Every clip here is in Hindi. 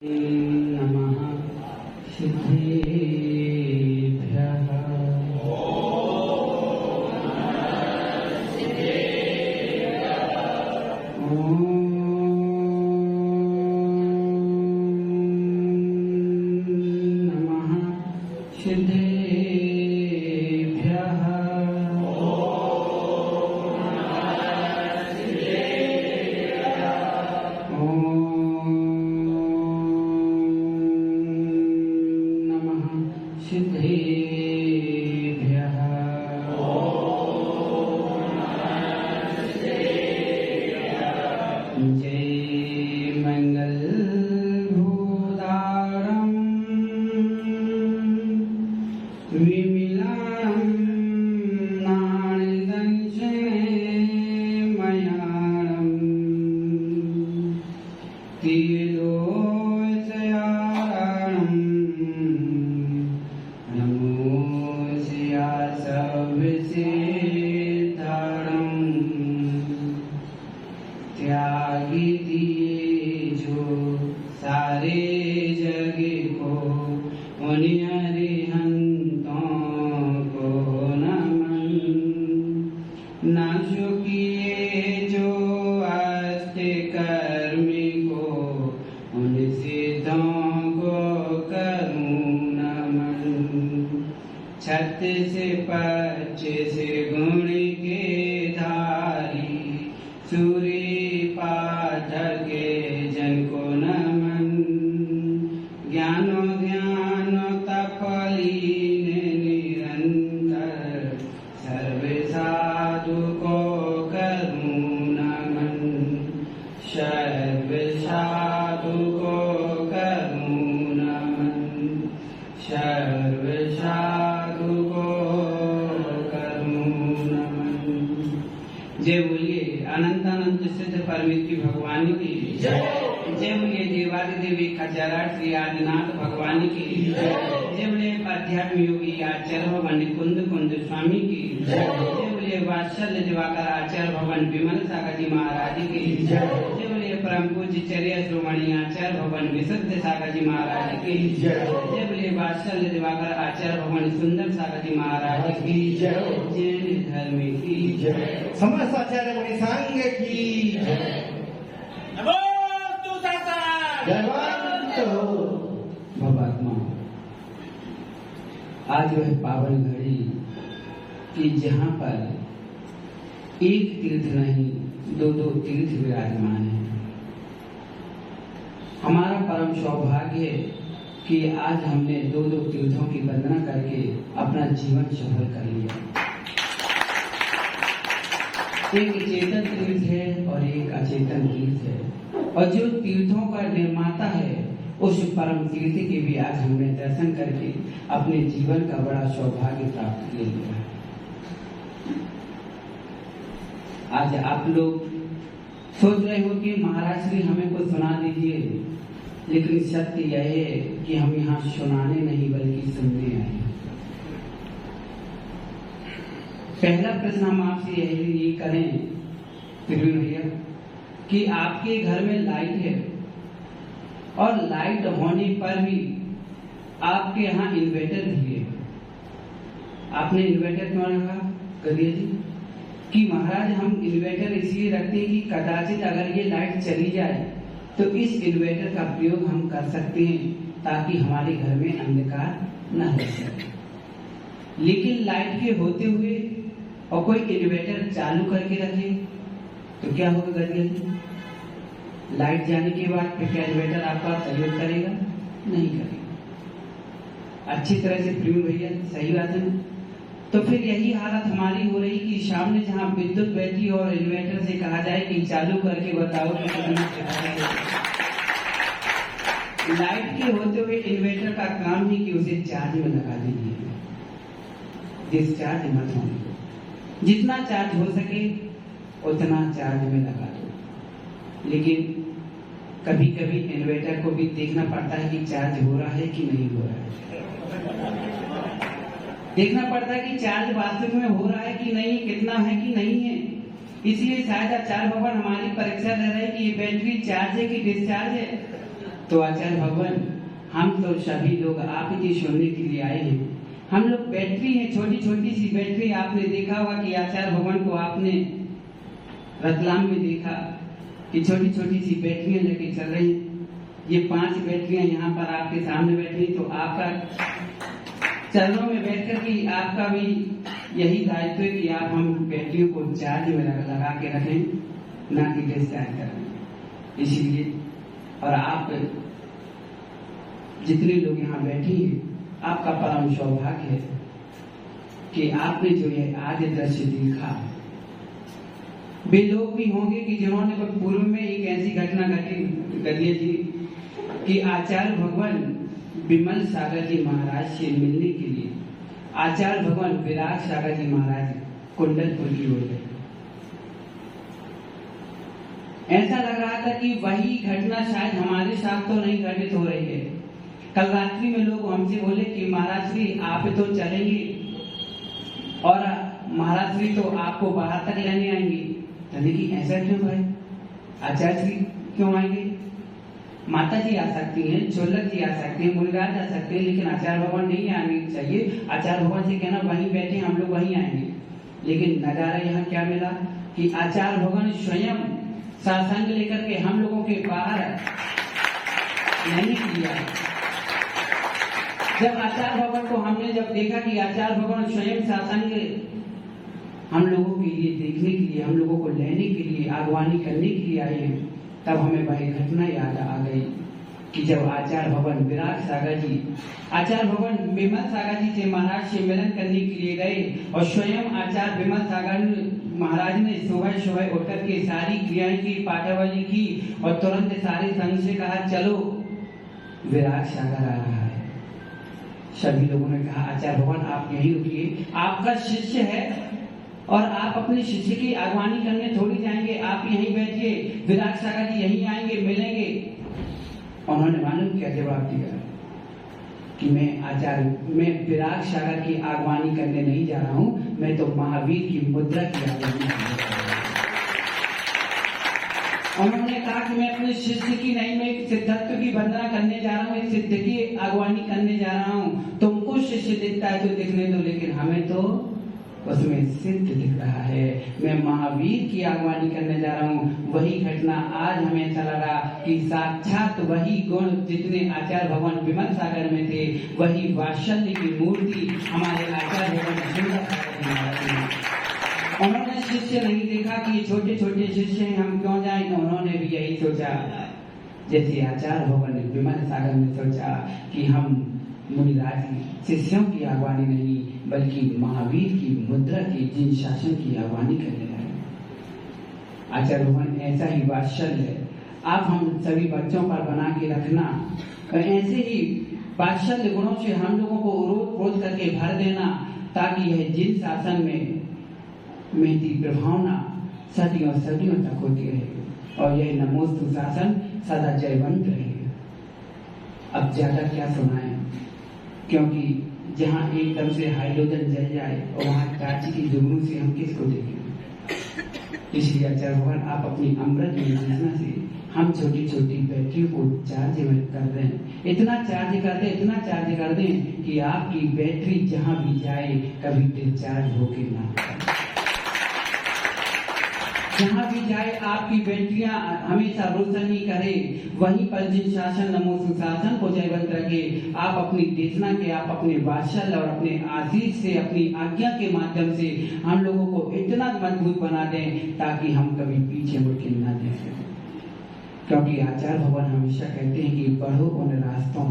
नमः सिद्धेभ्यः। नमः सिद्धेभ्यः। सिद्धेभ्यः। जय मंगल भूतारम विमिलाम नाणदंशमयाणम तीलोचयारणम त्यागी दिए जो सारे जग को उन अरिहंतों को नमन। नाशो किए जो अष्ट कर्मी को उन सिद्धों को करूं नमन। छत से पच्चीस गुण के धारी सूर्य पाठक जन को नमन। ज्ञानो ध्यान तपलीन निरंतर सर्व साधु को करूं नमन। सर्व साधु को करूं नमन। सर्व साधु को करूं नमन। जय बोलिए अनंत अनंत सिद्ध परमेश्वरी भगवान की जय। जय बोलिए देवादि देवी खचारा श्री आदिनाथ भगवान की जय। जय बोलिए अध्यात्म योगी आचार्य भवन कुंद कुंद स्वामी की जय। जय बोलिए वात्सल्य दिवाकर आचार्य भवन विमल सागर जी महाराज की जय। जय बोलिए परम पूज्य चर्या श्रोमणी आचार्य भवन विशुद्ध सागर जी महाराज की जय। जय बोलिए वात्सल्य दिवाकर आचार्य भवन सुंदर सागर जी महाराज की जय। जैन धर्म की जय। समस्त आचार्य मुनि संघ की नमो तुझाचा जयवंत हो। भवात्मा आज वह पावन घड़ी कि जहाँ पर एक तीर्थ नहीं दो दो तीर्थ विराजमान है। हमारा परम सौभाग्य है कि आज हमने दो दो तीर्थों की वंदना करके अपना जीवन सफल कर लिया। एक चेतन तीर्थ है और एक अचेतन तीर्थ है, और जो तीर्थों का निर्माता है उस परम तीर्थ के भी आज हमने दर्शन करके अपने जीवन का बड़ा सौभाग्य प्राप्त कर लिया। आज आप लोग सोच रहे हो कि महाराज श्री हमें कुछ सुना दीजिए, लेकिन सत्य यह है कि हम यहाँ सुनाने नहीं बल्कि सुनने आए हैं। पहला प्रश्न हम आपसे यही करें भैया कि आपके घर में लाइट है और लाइट होने पर भी आपके यहाँ इन्वर्टर भी है। आपने इन्वर्टर क्यों रखा करिए जी? कि महाराज हम इन्वर्टर इसलिए रखते हैं कि कदाचित अगर ये लाइट चली जाए तो इस इन्वर्टर का प्रयोग हम कर सकते हैं ताकि हमारे घर में अंधकार न हो सके। लेकिन लाइट के होते हुए और कोई इन्वर्टर चालू करके रखे तो क्या होगा गरिया जी? लाइट जाने के बाद फिर क्या इन्वर्टर आपका सहयोग करेगा? नहीं करेगा। अच्छी तरह से प्रिय भैया सही बात है ना? तो फिर यही हालत हमारी हो रही कि सामने जहाँ विद्युत बैठी और इन्वर्टर से कहा जाए कि चालू करके बताओ कि कितना लाइट के होते हुए इन्वर्टर का काम ही कि उसे चार्ज में लगा दीजिए, डिस्चार्ज मत होने दो। जितना चार्ज हो सके उतना चार्ज में लगा दो। लेकिन कभी कभी इन्वर्टर को भी देखना पड़ता है कि चार्ज हो रहा है कि नहीं हो रहा है। देखना पड़ता है कि चार्ज वास्तव में हो रहा है कि नहीं, कितना है कि नहीं है। इसलिए शायद आचार्य भवन हमारी परीक्षा ले रहे हैं कि ये बैटरी चार्ज है कि डिस्चार्ज है। तो आचार्य भगवान, हम तो सभी लोग आपकी सुनने के लिए आए हैं। हम लोग बैटरी हैं, छोटी छोटी सी बैटरी। आपने देखा होगा कि आचार्य भगवान को आपने रतलाम में देखा कि छोटी छोटी सी बैटरियां लेके चल रही हैं। ये 5 बैटरियां यहाँ पर आपके सामने बैठी, तो आपका चरणों में बैठ कर के आपका भी यही दायित्व है कि आप हम बैटरियों को चार्ज में लगा के रखें, ना कि डिस्चार्ज करें। इसलिए और आप जितने लोग यहाँ बैठे हैं, आपका परम सौभाग्य है कि आपने जो है आज दृश्य देखा। वे लोग भी होंगे कि जिन्होंने पूर्व में एक ऐसी घटना घटी थी कि आचार्य भगवान विमल सागर जी महाराज से मिलने के लिए आचार्य भगवान विराट सागर जी महाराज कुंडलपुर की ओर गए। ऐसा लग रहा था कि वही घटना शायद हमारे साथ तो नहीं घटित हो रही है। कल रात्रि में लोग हमसे बोले कि महाराज श्री आप तो चलेंगे और महाराज श्री तो आपको बाहर तक लेने आएंगे। तो देखिए ऐसा क्यों भाई, आचार्य श्री क्यों आएंगे? माता जी आ सकती हैं, चोलक जी आ सकते हैं, मुनिराज आ सकते हैं, लेकिन आचार्य भगवान नहीं आने चाहिए। आचार्य भगवान से कहना वहीं बैठे, हम लोग वहीं आएंगे। लेकिन नजारा यहाँ क्या मिला कि आचार्य भगवान स्वयं सासंग लेकर के हम लोगों के बाहर नहीं किया। जब आचार्य भगवान को हमने जब देखा कि आचार्य भगवान स्वयं सासंग हम लोगों के लिए देखने के लिए, हम लोगों को लेने के लिए, आगवानी करने के लिए आए हैं, तब हमें वही घटना याद आ गई कि जब आचार्य भगवान विराट सागर जी, आचार्य भगवान विमल सागर जी से महाराज से मिलन करने के लिए गए और स्वयं आचार्य विमल सागर महाराज ने सुबह सुबह उठकर के सारी क्रियाएं की, पाठावली की और तुरंत सारे संघ से कहा चलो विराट सागर आ रहा है। सभी लोगों ने कहा आचार्य भगवान आप यहीं रुकिए, आपका शिष्य है और आप अपने शिष्य की आगवानी करने थोड़ी जाएंगे, आप यहीं बैठिए, विराट सागर जी यहीं आएंगे, मिलेंगे। उन्होंने मालूम क्या जवाब दिया कि मैं विराट सागर की आगवानी करने नहीं जा रहा हूं, मैं तो महावीर की मुद्रा की आगवानी करने जा रहा हूं। उन्होंने कहा कि मैं अपने शिष्य की नहीं, मैं एक सिद्धत्व की वंदना करने जा रहा हूँ, एक सिद्ध की आगवानी करने जा रहा हूँ। तुमको शिष्य दिखता है तो दिखने दो, लेकिन हमें तो उसमें सिद्ध दिख रहा है। मैं महावीर की आगवानी करने जा रहा हूँ। वही घटना आज हमें ऐसा लगा कि साक्षात वही गुण जितने आचार्य भगवान विमल सागर में थे, वही वात्सल्य की मूर्ति हमारे आचार्य भगवान। उन्होंने शिष्य नहीं देखा कि ये छोटे छोटे शिष्य हैं, हम क्यों जाएं। उन्होंने भी यही सोचा जैसे आचार्य भगवान ने विमल सागर में सोचा कि हम मुनिराज शिष्यों की आगवानी नहीं बल्कि महावीर की मुद्रा की जिन शासन की आगवानी करने लगे। आचार्य भगवान ऐसा ही वात्सल्य है, आप हम सभी बच्चों पर बना के रखना, ऐसे ही वात्सल्य गुणों से हम लोगों को रोज रोज करके भर देना, ताकि यह जिन शासन में मेरी प्रभावना सदियों सदियों तक होती रहे और यह नमोस्तु शासन सदा जयवंत रहे। अब ज्यादा क्या सुनाएं, क्योंकि जहाँ एकदम से हाइड्रोजन जल जाए और वहाँ टार्च की जुगनू से हम किसको देखें। इसलिए आचार्य भगवान आप अपनी अमृत योजना से हम छोटी छोटी बैटरियों को चार्ज कर दें, इतना चार्ज कर दें कि आपकी बैटरी जहाँ भी जाए कभी डिस्चार्ज होके ना, जहाँ भी जाए आपकी बैटरियां हमेशा रोशन ही करे। वहीं पर जिन शासन नमो सुशासन को जयवंत रखे। आप अपनी देशना के, आप अपने वात्सल्य और अपने आशीष से, अपनी आज्ञा के माध्यम से हम लोगों को इतना मजबूत बना दें ताकि हम कभी पीछे मुड़ के ना देख सकें। क्योंकि आचार्य भगवान हमेशा कहते हैं कि बढ़ो उन रास्तों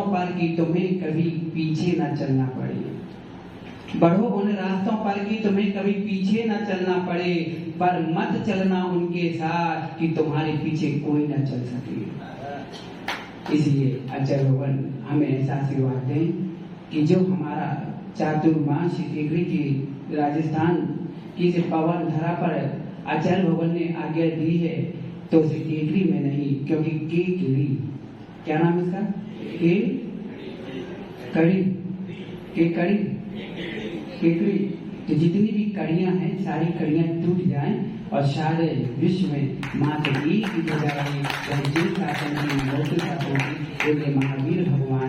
पर कि तुम्हें कभी पीछे न चलना पड़े। बढ़ो उन रास्तों पर कि तुम्हें कभी पीछे न चलना पड़े, पर मत चलना उनके साथ कि तुम्हारे पीछे कोई न चल सके। इसलिए आचार्य भगवान हमें ऐसा आशीर्वाद दें कि जो हमारा चातुर्मास टेकरी की राजस्थान की पवन धरा पर आचार्य भगवान ने आज्ञा दी है, तो उसे टेकरी में नहीं, क्योंकि के कीड़ी, क्या नाम इसका, के कड़ी, केकड़ी, तो जितनी भी कड़ियां हैं सारी कड़ियां टूट जाएं और सारे विश्व में मात्र एक ही जगह है जिनका शासन की लौकिकता होगी, महावीर भगवान